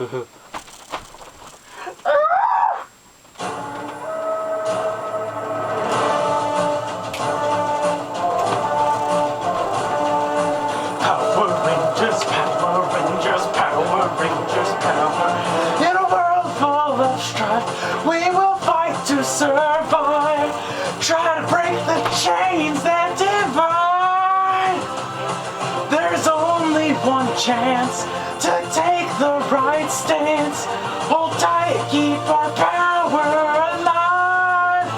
In a world full of strife, we will fight to survive. Try to break the chains that divide. There's only one chance to take the right stance. Hold tight, keep our power alive.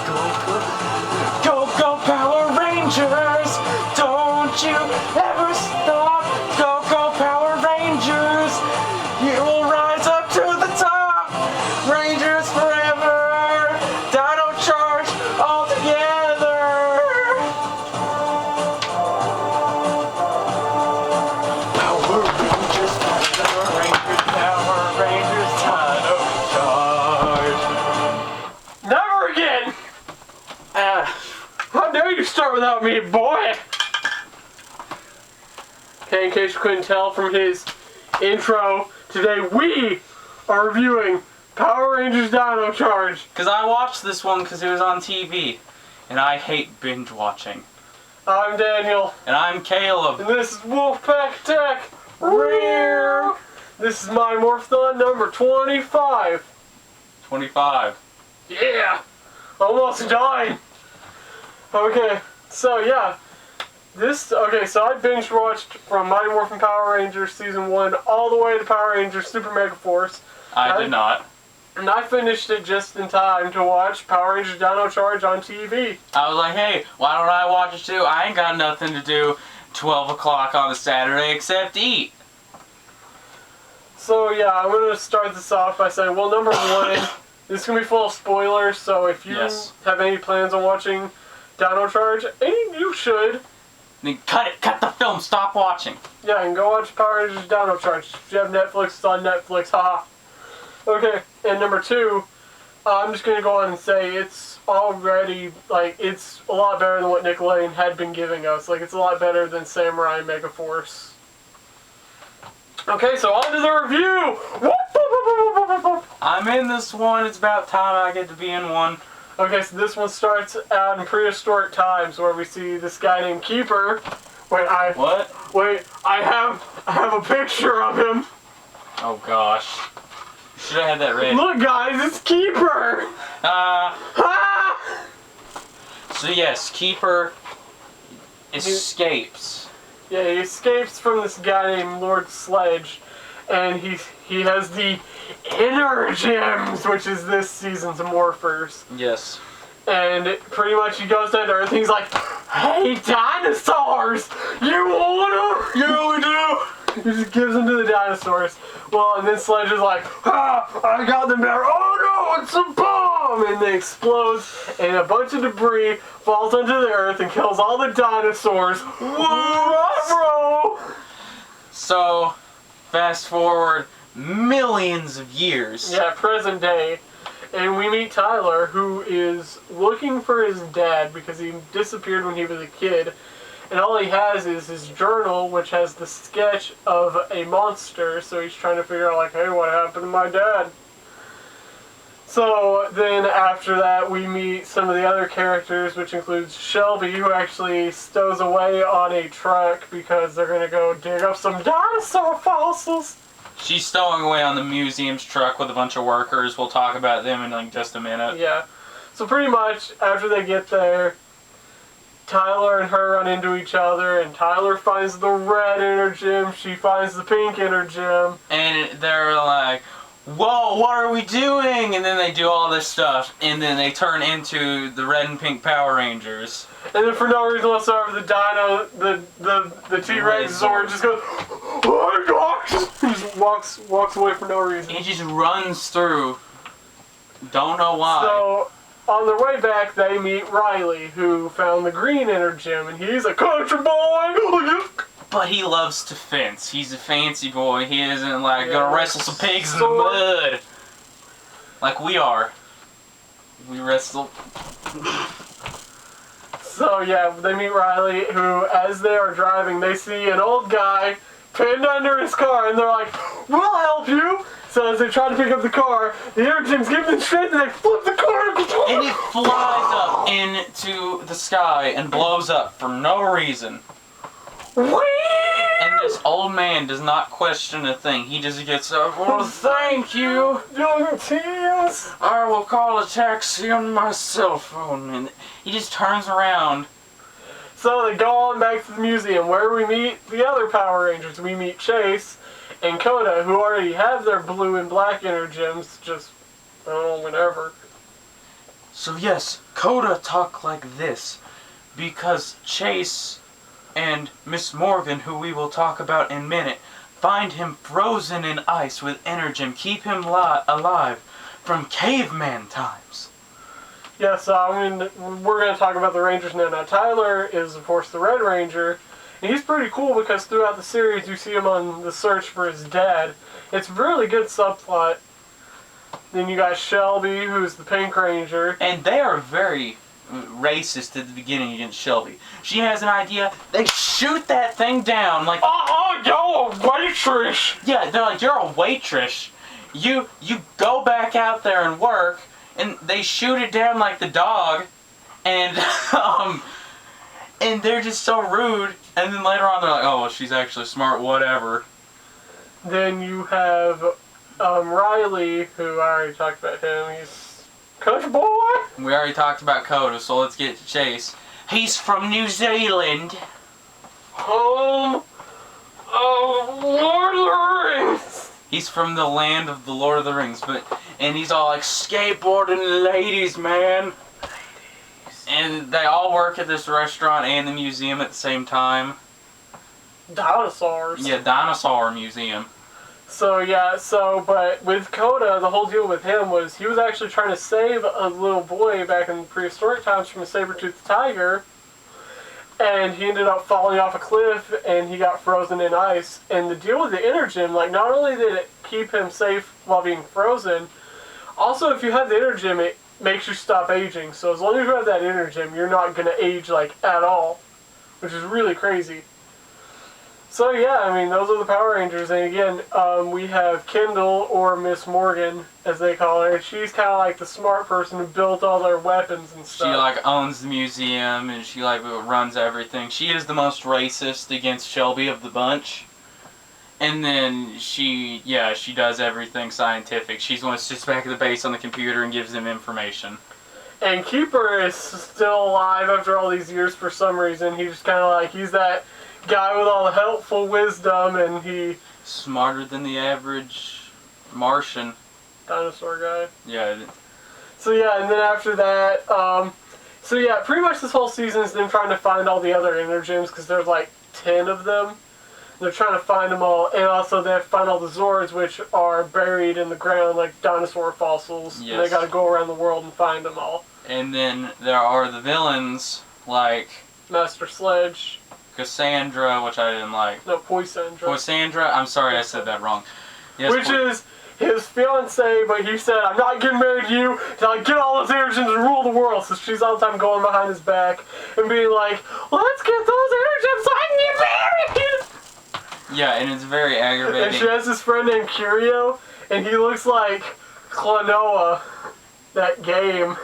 Go, go, Power Rangers. Don't you ever stop. Go, go, Power Rangers. You will rise up to the top. Rangers forever. Dino Charge all together. Power Rangers, Power Rangers, Power Rangers, Dino Charge. Never again. How dare you start without me, boy? Okay, in case you couldn't tell from his intro, today we are reviewing Power Rangers Dino Charge. Because I watched this one because it was on TV, and I hate binge watching. I'm Daniel. And I'm Caleb. And this is WolfpackATTACK. Rear. This is my Morphthon number 25. 25. Yeah. Almost done. Okay, so yeah. So I binge watched from Mighty Morphin Power Rangers Season 1 all the way to Power Rangers Super Mega Force. I did not. And I finished it just in time to watch Power Rangers Dino Charge on TV. I was like, hey, why don't I watch it too? I ain't got nothing to do 12 o'clock on a Saturday except eat. So yeah, I'm going to start this off by saying, well, number one, this is going to be full of spoilers, so if you have any plans on watching Dino Charge, and you should. Then cut the film, stop watching. Yeah, and go watch Power Rangers Dino Charge. If you have Netflix, it's on Netflix, haha. Okay, and number two, I'm just going to go on and say it's already, it's a lot better than what Nickelodeon had been giving us. It's a lot better than Samurai Mega Force. Okay, so on to the review! I'm in this one, it's about time I get to be in one. Okay, so this one starts out in prehistoric times where we see this guy named Keeper. Wait, I have a picture of him. Oh gosh. You should have had that ready. Look guys, it's Keeper! So yes, Keeper escapes. Yeah, he escapes from this guy named Lord Sledge, and he has the inner gems, which is this season's Morphers. Yes. And pretty much he goes down to Earth and he's like, hey dinosaurs! You want them? Yeah, we do! He just gives them to the dinosaurs. Well, and then Sledge is like, I got them there. Oh no, it's a bomb! And they explode, and a bunch of debris falls onto the Earth and kills all the dinosaurs. What, bro? So, fast forward millions of years. Yeah, present day. And we meet Tyler, who is looking for his dad because he disappeared when he was a kid. And all he has is his journal, which has the sketch of a monster. So he's trying to figure out, hey, what happened to my dad? So then after that, we meet some of the other characters, which includes Shelby, who actually stows away on a truck because they're going to go dig up some dinosaur fossils. She's stowing away on the museum's truck with a bunch of workers. We'll talk about them in just a minute. Yeah. So pretty much, after they get there, Tyler and her run into each other, and Tyler finds the red inner gem, she finds the pink inner gem. And they're like, whoa, what are we doing? And then they do all this stuff, and then they turn into the red and pink Power Rangers. And then for no reason whatsoever, the Dino, the T-Rex Zord just goes, oh my gosh! He just walks away for no reason. He just runs through. Don't know why. So, on their way back, they meet Riley, who found the green inner gem, and he's a country boy! But he loves to fence. He's a fancy boy. He isn't gonna wrestle some pigs in the mud. Like we are. We wrestle. So yeah, they meet Riley, who, as they are driving, they see an old guy pinned under his car, and they're like, we'll help you! So as they try to pick up the car, the Energems give them strength and they flip the car. And it flies up into the sky and blows up for no reason. And this old man does not question a thing. He just gets up, well, thank you. Young tears. I will call a taxi on my cell phone. And he just turns around. So they go on back to the museum where we meet the other Power Rangers. We meet Chase and Koda, who already have their blue and black Energems, just, oh, whatever. So yes, Koda talk like this because Chase and Miss Morgan, who we will talk about in a minute, find him frozen in ice with Energem, keep him alive from caveman times. Yes, I mean, we're going to talk about the Rangers now. Now, Tyler is, of course, the Red Ranger, and he's pretty cool because throughout the series you see him on the search for his dad. It's a really good subplot. Then you got Shelby, who's the Pink Ranger. And they are very racist at the beginning against Shelby. She has an idea, they shoot that thing down like, Oh, you're a waitress! yeah, they're like, you're a waitress. You go back out there and work, and they shoot it down like the dog, and and they're just so rude. And then later on, they're like, oh, well, she's actually smart, whatever. Then you have Riley, who I already talked about him. He's country boy. We already talked about Koda, so let's get to Chase. He's from New Zealand. Home of Lord of the Rings. He's from the land of the Lord of the Rings, and he's all like, skateboarding ladies, man. And they all work at this restaurant and the museum at the same time. Dinosaurs. Yeah, dinosaur museum. So but with Koda, the whole deal with him was he was actually trying to save a little boy back in prehistoric times from a saber-toothed tiger, and he ended up falling off a cliff and he got frozen in ice. And the deal with the Energem, like, not only did it keep him safe while being frozen, also if you have the Energem, it makes you stop aging. So as long as you have that Energem, you're not going to age, like, at all, which is really crazy. So yeah, I mean, those are the Power Rangers, and again, we have Kendall, or Miss Morgan, as they call her. She's kind of like the smart person who built all their weapons and stuff. She, like, owns the museum, and she, like, runs everything. She is the most racist against Shelby of the bunch. And then she does everything scientific. She's the one that sits back at the base on the computer and gives them information. And Keeper is still alive after all these years for some reason. He's just kind of like, he's that guy with all the helpful wisdom, and he... Smarter than the average Martian. Dinosaur guy. Yeah. So yeah, and then after that, pretty much this whole season is them trying to find all the other Energems, because there's like 10 of them. They're trying to find them all, and also they have to find all the Zords, which are buried in the ground like dinosaur fossils. Yes. And they gotta go around the world and find them all. And then there are the villains, like Master Sledge. Cassandra, which I didn't like. No, Poisandra. Poisandra? I'm sorry I said that wrong. Yes, Which is his fiance, but he said, I'm not getting married to you till I get all those Energems and rule the world. So she's all the time going behind his back and being like, let's get those Energems so I can get married! Yeah, and it's very aggravating. And she has this friend named Curio, and he looks like Klonoa, that game.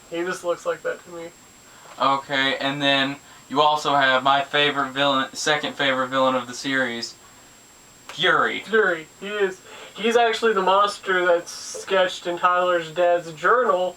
He just looks like that to me. Okay, and then you also have my favorite villain, second favorite villain of the series, Fury. Fury. He's actually the monster that's sketched in Tyler's dad's journal.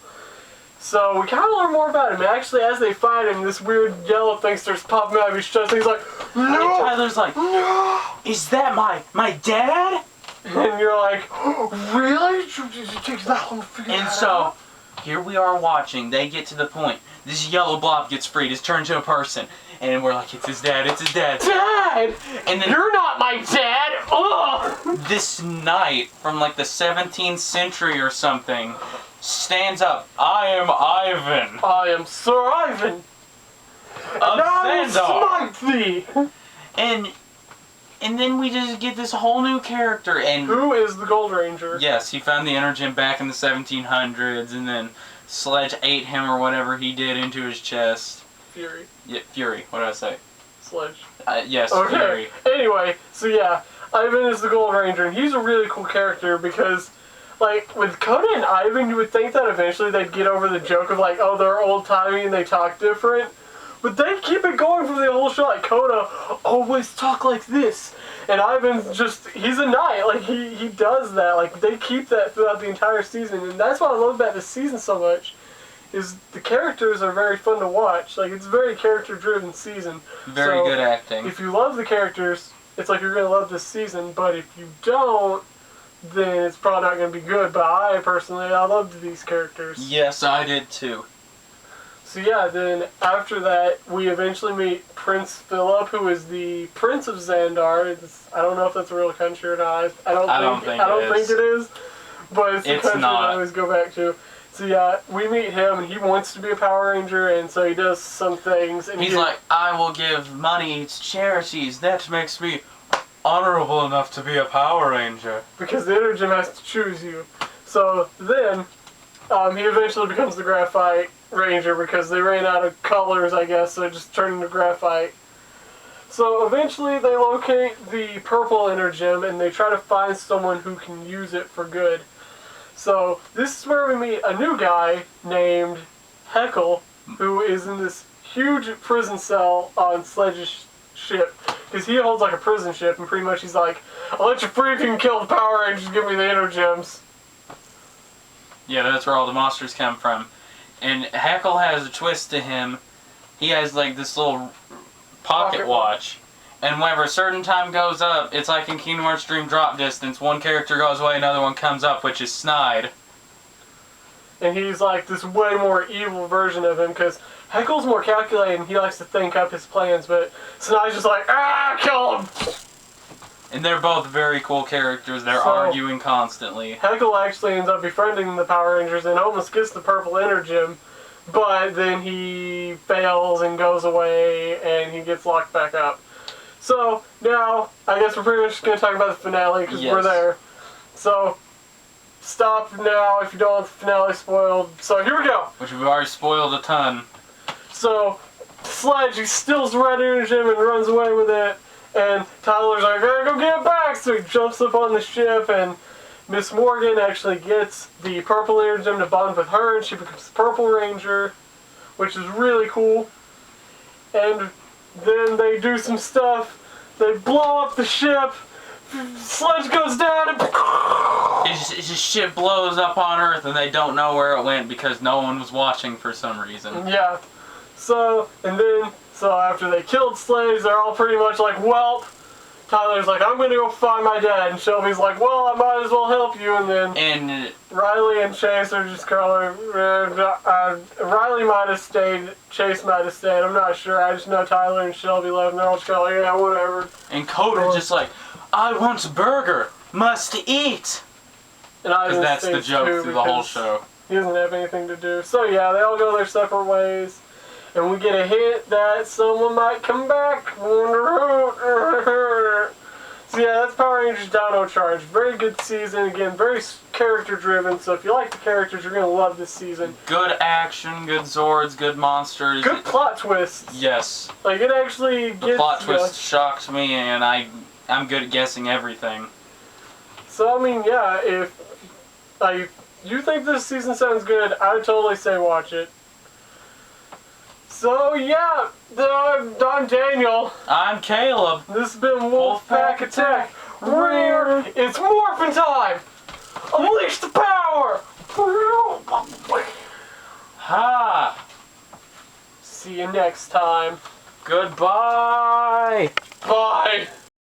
So we kind of learn more about him. And actually, as they fight him, this weird yellow thing starts popping out of his chest. And he's like, no! And Tyler's like, no! Is that my dad? And you're like, oh, really? Did you take that long to figure And that so, out? here we are watching. They get to the point. This yellow blob gets freed. It's turned into a person. And we're like, it's his dad. It's his dad. Dad! And then You're not my dad! Ugh! this knight from like the 17th century or something stands up. I am Ivan. I am Sir Ivan. And I will Xandar. smite thee! And then we just get this whole new character. And Who is the Gold Ranger? yes, he found the Energem back in the 1700s, and then Sledge ate him or whatever he did into his chest. Fury. Yeah, Fury. What did I say? Sledge. Yes, Okay. Fury. Anyway, so yeah, Ivan is the Gold Ranger, and he's a really cool character because, like, with Coda and Ivan, you would think that eventually they'd get over the joke of, like, oh, they're old-timey and they talk different. But they keep it going for the whole show. Like, Coda always talk like this. And Ivan's just, he's a knight. Like, he does that. Like, they keep that throughout the entire season. And that's what I love about this season so much, is the characters are very fun to watch. Like, it's a very character-driven season. Very good acting. If you love the characters, it's like you're going to love this season. But if you don't, then it's probably not going to be good. But I loved these characters. Yes, I did too. So yeah, then after that, we eventually meet Prince Philip, who is the Prince of Xandar. I don't know if that's a real country or not. I don't think it is. But it's the country I always go back to. So yeah, we meet him, and he wants to be a Power Ranger, and so he does some things. And he's like, I will give money to charities. That makes me honorable enough to be a Power Ranger. Because the Energem has to choose you. So then, he eventually becomes the Graphite Ranger because they ran out of colors, I guess, so it just turned into graphite. So eventually they locate the purple Energem and they try to find someone who can use it for good. So this is where we meet a new guy named Heckle, who is in this huge prison cell on Sledge's ship. Because he holds like a prison ship, and pretty much he's like, I'll let you free if you can kill the Power Rangers, give me the Energems. Yeah, that's where all the monsters come from. And Heckle has a twist to him. He has like this little pocket watch. And whenever a certain time goes up, it's like in Kingdom Hearts Dream Drop Distance. One character goes away, another one comes up, which is Snide. And he's like this way more evil version of him, because Heckle's more calculated and he likes to think up his plans, but Snide's just like, kill him! And they're both very cool characters. They're arguing constantly. Heckle actually ends up befriending the Power Rangers and almost gets the purple Energem, but then he fails and goes away and he gets locked back up. So, now, I guess we're pretty much just going to talk about the finale, because we're there. So, stop now if you don't want the finale spoiled. So, here we go! Which we've already spoiled a ton. So, Sledge, he steals the red Energem and runs away with it, and Tyler's like, I gotta go get it back! So he jumps up on the ship, and Miss Morgan actually gets the purple Energem to bond with her, and she becomes the Purple Ranger, which is really cool. And then they do some stuff. They blow up the ship. Sledge goes down and his ship blows up on Earth and they don't know where it went because no one was watching for some reason. Yeah. So after they killed Sledge, they're all pretty much like, well, Tyler's like, I'm gonna go find my dad, and Shelby's like, well, I might as well help you, and then Riley and Chase are just going, Riley might have stayed, Chase might have stayed, I'm not sure, I just know Tyler and Shelby left, and they're all just going, yeah, whatever. And Coda just like, I want a burger, must eat! Because that's the joke through the whole show. He doesn't have anything to do. So yeah, they all go their separate ways. And we get a hint that someone might come back. Wonder who. So yeah, that's Power Rangers Dino Charge. Very good season. Again, very character-driven. So if you like the characters, you're going to love this season. Good action, good Zords, good monsters. Good plot twists. Yes. Like, it actually gets... The plot twist shocked me, and I'm good at guessing everything. So, I mean, yeah, if you think this season sounds good, I'd totally say watch it. So, yeah, I'm Daniel. I'm Caleb. This has been Wolfpack Attack. Rare. It's morphin' time. Unleash the power. Ha. See you next time. Goodbye. Bye.